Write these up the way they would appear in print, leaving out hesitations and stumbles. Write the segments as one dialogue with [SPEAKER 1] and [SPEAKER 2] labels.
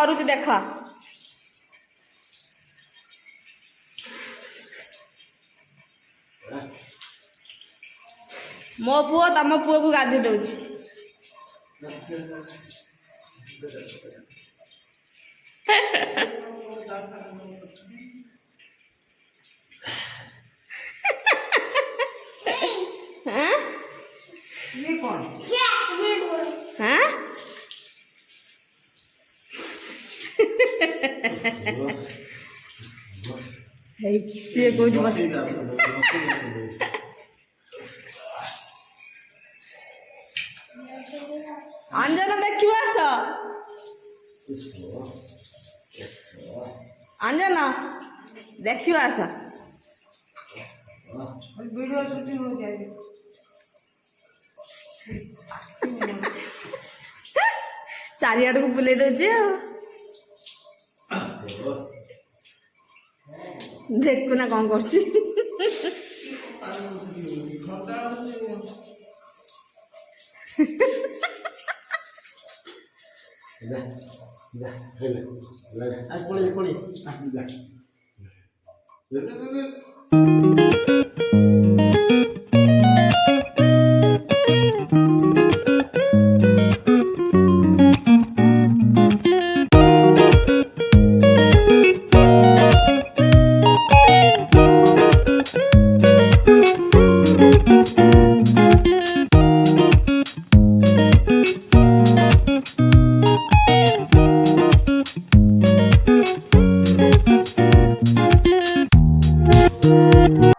[SPEAKER 1] करुच देख मो पुओ तम पुओ को गाधी दउछि
[SPEAKER 2] ये कौन
[SPEAKER 1] हाँ सी कौन बस अंजना देखियो आस अंजना देखियो आस
[SPEAKER 2] वीडियो शूटिंग हो जाएगी
[SPEAKER 1] चारिआड को बुले दे देखु ना कौन करछि
[SPEAKER 2] आज पड़े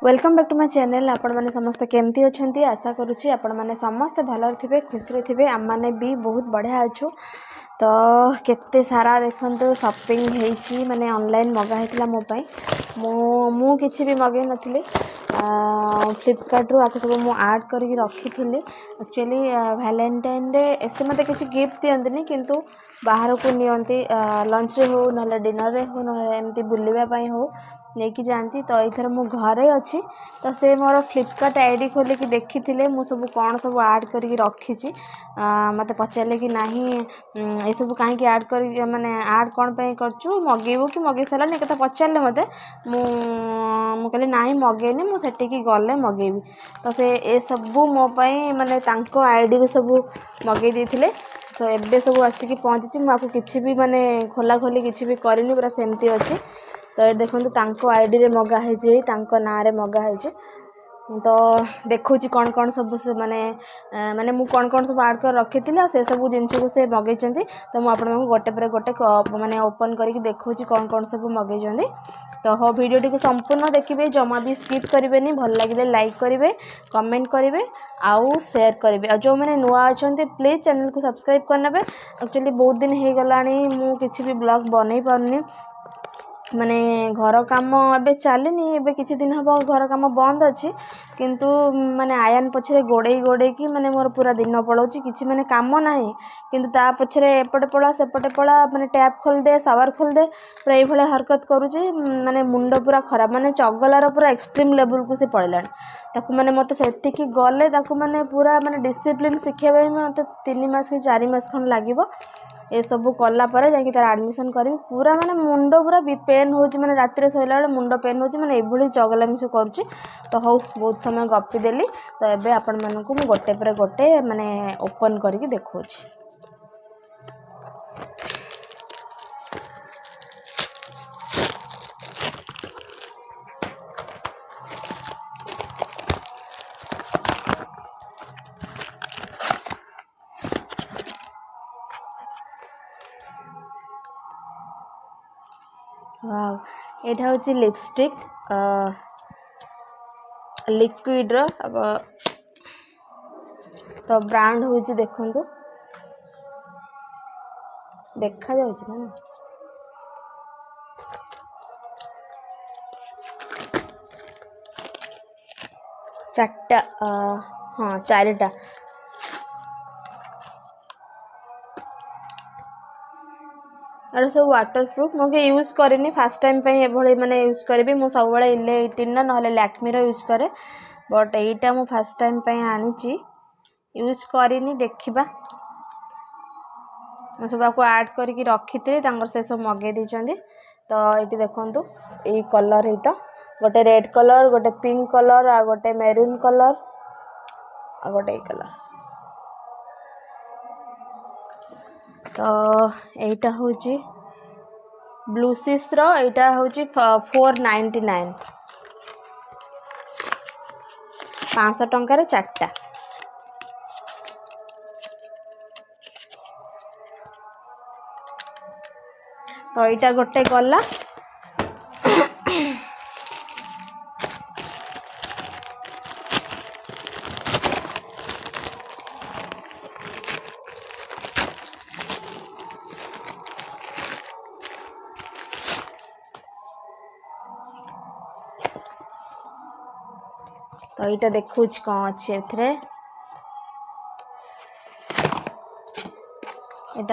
[SPEAKER 1] welcome back to my channel आपण मैंने समस्त केमती अच्छी आशा करुँची आपण मैंने समस्ते भल थे खुशी थे आम मैंने भी बहुत बढ़िया अच्छु तो केते सारा देखो शॉपिंग होती माने ऑनलाइन मगा होता मोपाई मु किसी भी मगे नी फ्लिपकार्ट रू आपको सब मुझे आड करके रखी थी एक्चुअली वैलेंटाइन डे ऐसे मत किसी गिफ्ट दिखती किंतु बाहर को नियंती लंच रे हो ना डिनर रे हो ना एमती बुलवाई हो लेकिन जाती तो एथर मु घरे अच्छी तो से मोर फ्लिपकार्ट आईडी खोलिकी देखी मु सब कौन सब आड करके रखी मत पचारे कि नहीं ये सब कहीं आड कर माने आड कौन पे करचु मगेबू कि मगे सारा एक पचारे मत कहली ना मगेनी मुझे गले मगेबी तो से ए सबू मोपाई माने तांको आईडी को सब मगे देते तो एबे सब आसिक पहुँची मुझे किसी भी माने खोला खोली किसी भी करनी पूरा सेमती अच्छी तो ये देखो तांको आईडी रे मगा है तांको ना रे मगा है तो देखुची कौन कौन सब माने माने मु कौन कौन सब आड कर रखी थी से सब जिनस को से मगे तो मुझे आपको गोटे पर गोटे माने ओपन करके देखुची कौन कौन सब मगे तो हो वीडियो को संपूर्ण देखिए जमा भी स्किप करेंगे भल लगे लाइक करेंगे कमेंट करेंगे आउ शेयर करेंगे और जो मैंने नुआ अच्छा प्लीज चैनल को सब्सक्राइब करने एक्चुअली बहुत दिन हो गलानी मु किसी भी ब्लॉग बन पारनी माने घर काम एबे चलनी एबे किछि दिन हम घर काम बंद अच्छी किंतु माने आयन पछरे गोड़े गोड़े की माने मोर पूरा दिन पड़ोची किछि माने काम नाही किंतु ता पछरे एपटे पड़ा सेपटे पड़ा माने टैप खोल दे सावर खोल दे पूरा ए भले हरकत करूची माने मुंड पूरा खराब माने चगलार पूरा एक्सट्रीम लेवल को से पड़लानी ताकू माने मते सेटिकी गले ताकू माने पूरा माने डिसिप्लिन शिखेबे मते 3 मास कि 4 मास खन लागिवो ए सब कला पर जाकि तार एडमिशन करी पूरा माने मुंड पूरा पेन होची माने राति सोला बेले मुंड पेन होची माने एभली चगलामी से करूची तो हौ बहुत समय गपी देली तो एबे आपण मानकु मु गोटे पर गोटे माने ओपन करके देखौची वाव एटा होची लिपस्टिक लिक्विड रो तो ब्रांड होची देखंतु देखा जाउची ना चारटा हाँ चारिटा अरे सब वाटरप्रूफ मुझे यूज करेनी फास्ट टाइम पे एभली माने यूज करेबी मु सब बळे इले 18 ना नहले लैक्मी रो यूज करे बट एटा मु फास्ट टाइम पे आनीची यूज करेनी देखिबा सब आपको ऐड करके रखी से सब मगे देइछंदी। तो ये देखंतु ये कलर है तो गोटे रेड कलर गोटे पिंक कलर आ गोटे मेरून कलर आ गोटे कलर। तो एटा होची ब्लू सीस रो एटा होची 499 500 टंकार 4टा। तो यहाँ गोटे गला तो यहाँ देखु कौन अच्छे यहाँ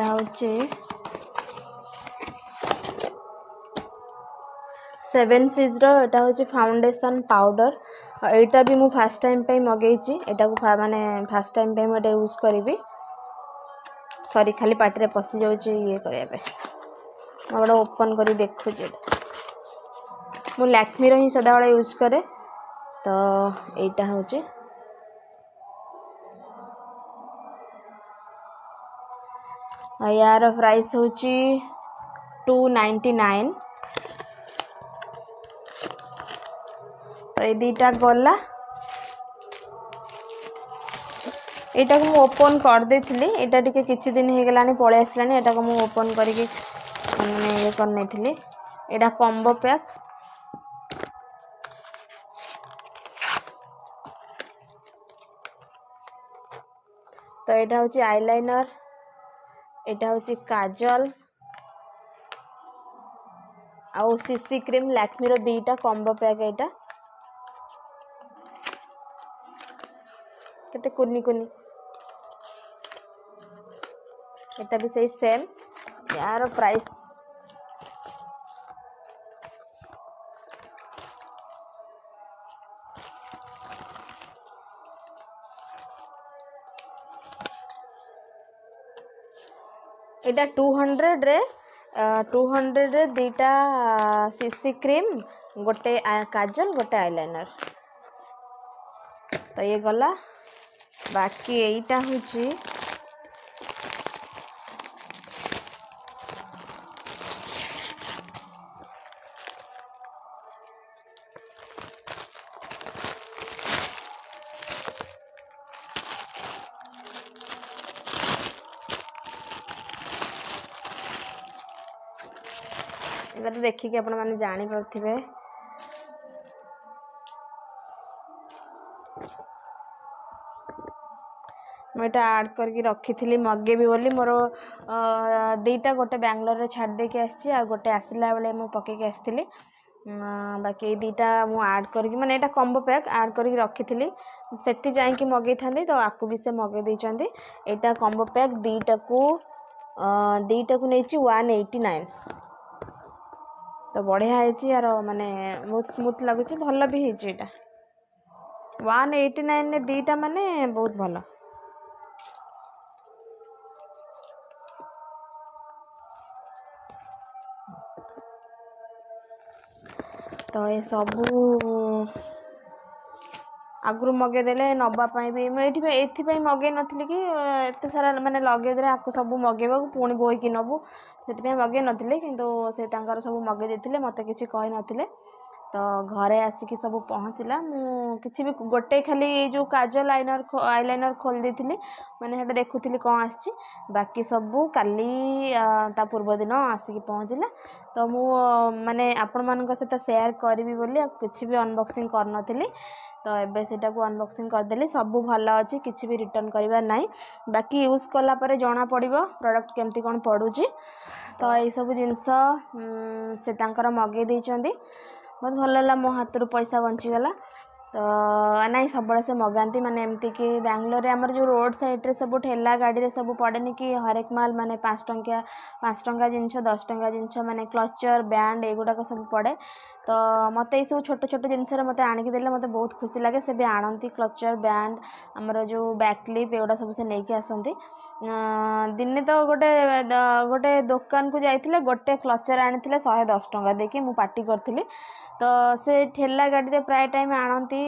[SPEAKER 1] हूँ 7 सीज रो एटा हूँ फाउंडेशन पाउडर। एटा भी मु फर्स्ट टाइम पे मगेची एटा को माने फर्स्ट टाइम पे मैं यूज करी। सॉरी खाली पार्टी रे पसी जाउची ये करिया पे मोड़ा ओपन करी देखु मु लैक्मी रो ही सदाबेला यूज करे। तो एटा हूँ यार प्राइस हूँ 299। तो ये दीटा गला एटा को ओपन कर देथिली एटा टिके किछि दिन हे गलानी पळे आसलानी एटा को मु ओपन करके माने ये करने थिली। एटा कॉम्बो पैक तो एटा होची आईलाइनर एटा होची काजल आउ सीसी क्रीम लैक्मी रो दीटा कॉम्बो पैक। एटा केते कुनी कुनी एटा भी सही सेम। यार प्राइस एटा 200 रे दीटा सीसी क्रीम गोटे काजल गोटे आईलाइनर। तो ये गला बाकी एटा हुची तो देखिए आपण माने जानी पड़थिबे मैं ऐड करके रखी थी मगेबी बोली मोर दीटा गोटे बेंगलोर रे छाड़ दे के आसी आ गोटे आसला बेले मु पके के आसी। बाकी दीटा मु ऐड करके माने एटा कॉम्बो पैक ऐड करके रखी थी सेठी जाई कि मगे थांदी। तो आकु भी से मगे देचंदी एटा कॉम्बो पैक दीटा को नेची 189। तो बढ़िया है यार माने बहुत स्मूथ लगुच भल भी है। 189 ने दीटा माने बहुत भल। तो ये सबू आगु मगेदेले नवापाई भी मुझे मगे नी कि एत सारा माने लगेज आपको सब मगेबा पुणी बोईकी नबू से मगे नी किंतु से सब मगे देते मत कि कही नथिले। तो घरे आसिकी सब पहुँचला मुझे भी गोटे खाली जो काजल आईलाइनर खोल दी मैंने हेटा देखुली कौन आसी बाकी सबू काली ता पूर्व दिन आसिकी पहुँचला। तो मु माने आपण मान सहित शेयर करी बोली किसी भी अनबॉक्सिंग कर नथिली। तो एबे सेटा को अनबॉक्सिंग करदेली सबू भल अच्छी किसी भी रिटर्न करवा नहीं बाकी यूज कला परे जना पड़िबो प्रोडक्ट केमती कौन पड़ुची। तो ये सब जिनस से तांकर मगे देइचंदी बहुत भल लगा मो हाथ रू पैसा बंचीगला। तो नाଇଁ सबବେଳେ से मगाती माने एमती कि बांग्लोर आमर जो रोड साइड रे सब ठेला गाड़ी सब पड़ेनि कि हरेक माल माने 5 टंका जिनछ 10 टंका जिनछ माने क्लचर बैंड एगुड़ाक सब पड़े तो मत सब छोट छोट जिनस मत आणिक देले मत बहुत खुशी लगे से भी आणती क्लचर बैंड आमर जो बैक क्लिप एगुड़ा सब से नहीं आसती दिने तो गोटे दुकान को जाइए गोटे क्लचर आनी 110 टंका देखिए मु पार्टी करी तो से ठेला गाड़ी प्राय टाइम आणती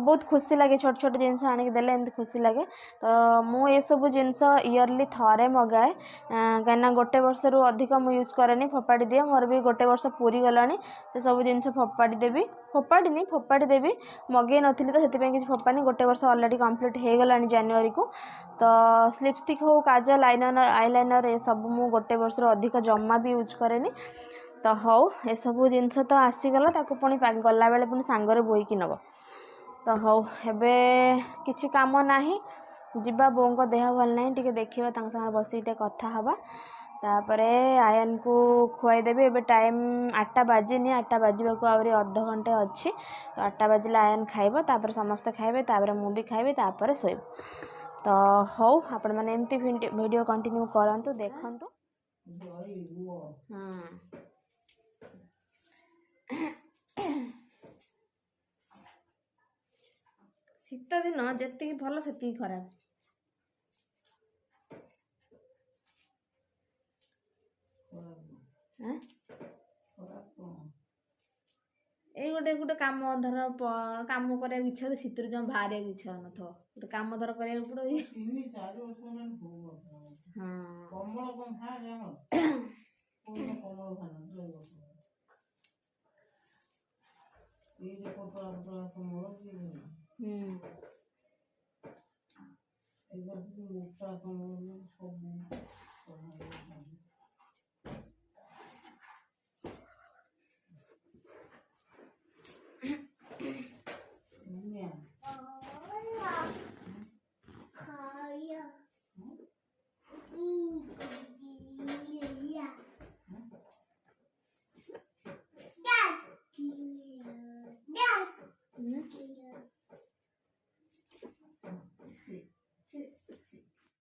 [SPEAKER 1] बहुत खुशी लगे छोट छोट जिनस आणिक देले एमती खुशी लगे तो मु ये सब जिनस इयरली थरे मगाए कहीं गोटे वर्ष रु अधिक मु यूज करेनि फोपाड़ी दिए मोर भी गोटे वर्ष पूरी गलानी से सब जिनस फोपाड़ी देवी फोपाड़ी देवी मगे नी तो से किसी फोपाड़ी गोटे वर्ष अलरेडी कंप्लीट हो गलानी जानुआरी को तो लिपस्टिक हो काजल आईलाइनर ये सब मु गोटे वर्ष रु अधिक जमा भी यूज करेनि तो हौ ये सब जिनस तो आसीगला ताको पुणी गला बेले पुणी सांगरे बोईकी नब तो हौ एबे किछि काम नाही जिबा बों को देह भल नहीं टिके देखिबा तांग संग बसी टे कथा हबा तापरे आयन को खुआई देबे एबे टाइम 8टा बाजिनी 8टा बाजिबा को आवरी अध घंटे अछि तो 8टा बाजिले आयन खाइबो तापर समस्त खाइबे तापर मु भी खाइबे तापर सोइबो तो हौ आपण माने एमती वीडियो कंटिन्यू करंतु देखंतु हां शीत दिन जेतिकी भल सेतिकी खराब এই ଗୋଟେ କାମ ଧର କାମ କରିବାକୁ ଇଚ୍ଛା ତ ଶୀତରେ ଜମା ବାହାରିବାକୁ ଇଚ୍ଛା ହଉନଥିବ ଗୋଟେ କାମ ଧର କରିବାକୁ ପଡ଼ିବ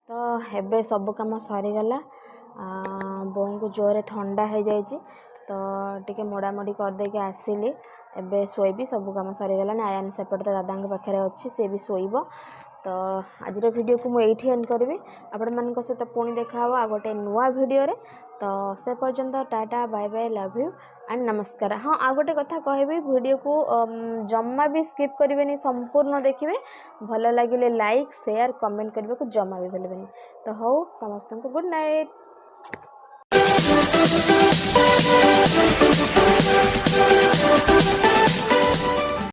[SPEAKER 1] तो हेबे सब काम सरीगला बों को जोरे ठंडा हो जाए तो टिके मोड़ामोड़ी करदेक आसिली एबे शोबी सब काम सरीगला आयान सेपटे तो दादा पाखे अच्छी सी भी शोब तो आज वीडियो को मुझे एंड करी आपण मान सहित पुणी देखा आ गोटे नुआ वीडियो रे तो से पर्यंत tata bye bye love you and नमस्कार हाँ आ गोटे कथा कहबी वीडियो को जम्मा भी स्किप करेंगे संपूर्ण देखिए भल लगे लाइक शेयर कमेंट करने को जमा भी भूलें तो हौ समस्त को गुड नाइट।